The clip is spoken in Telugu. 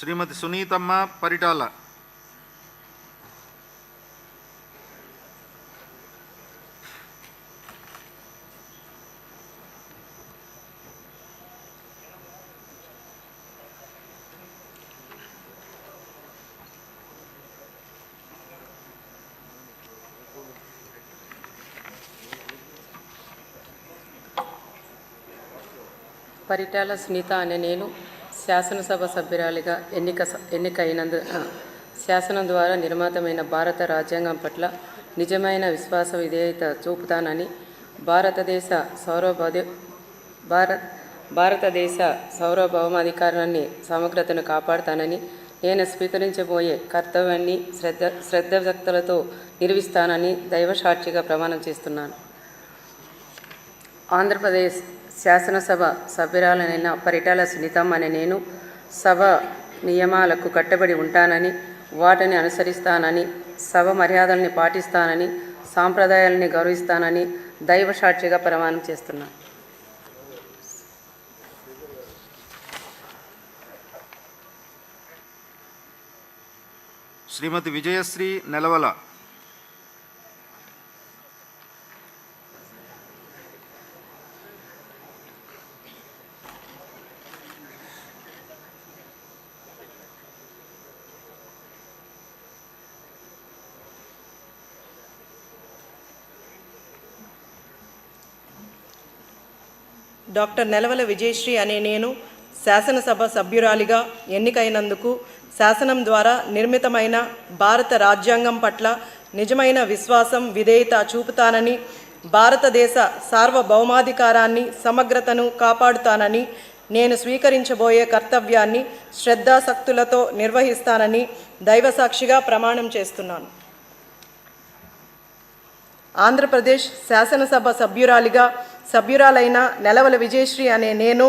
శ్రీమతి సునీతమ్మ పరిటాల. పరిటాల సునీత అనే నేను శాసనసభ సభ్యురాలిగా ఎన్నికైనందు శాసనం ద్వారా నిర్మితమైన భారత రాజ్యాంగం పట్ల నిజమైన విశ్వాస విధేయత చూపుతానని, భారతదేశ సార్వభౌమాధికారాన్ని సమగ్రతను కాపాడుతానని, నేను స్వీకరించబోయే కర్తవ్యాన్ని శ్రద్ధభక్తులతో నిర్వహిస్తానని దైవసాక్షిగా ప్రమాణం చేస్తున్నాను. ఆంధ్రప్రదేశ్ శాసనసభ సభ్యురాలైన పరిటాల సునీతమ్మ అనే నేను సభ నియమాలకు కట్టుబడి ఉంటానని, వాటిని అనుసరిస్తానని, సభ మర్యాదల్ని పాటిస్తానని, సాంప్రదాయాలని గౌరవిస్తానని దైవ సాక్షిగా ప్రమాణం చేస్తున్నాను. శ్రీమతి విజయశ్రీ నెలవల. డాక్టర్ నెలవల విజయశ్రీ అనే నేను శాసనసభ సభ్యురాలిగా ఎన్నికైనందుకు శాసనం ద్వారా నిర్మితమైన భారత రాజ్యాంగం పట్ల నిజమైన విశ్వాసం విధేయత చూపుతానని, భారతదేశ సార్వభౌమాధికారాన్ని సమగ్రతను కాపాడుతానని, నేను స్వీకరించబోయే కర్తవ్యాన్ని శ్రద్ధాసక్తులతో నిర్వహిస్తానని దైవసాక్షిగా ప్రమాణం చేస్తున్నాను. ఆంధ్రప్రదేశ్ శాసనసభ సభ్యురాలైన నెలవల విజయశ్రీ అనే నేను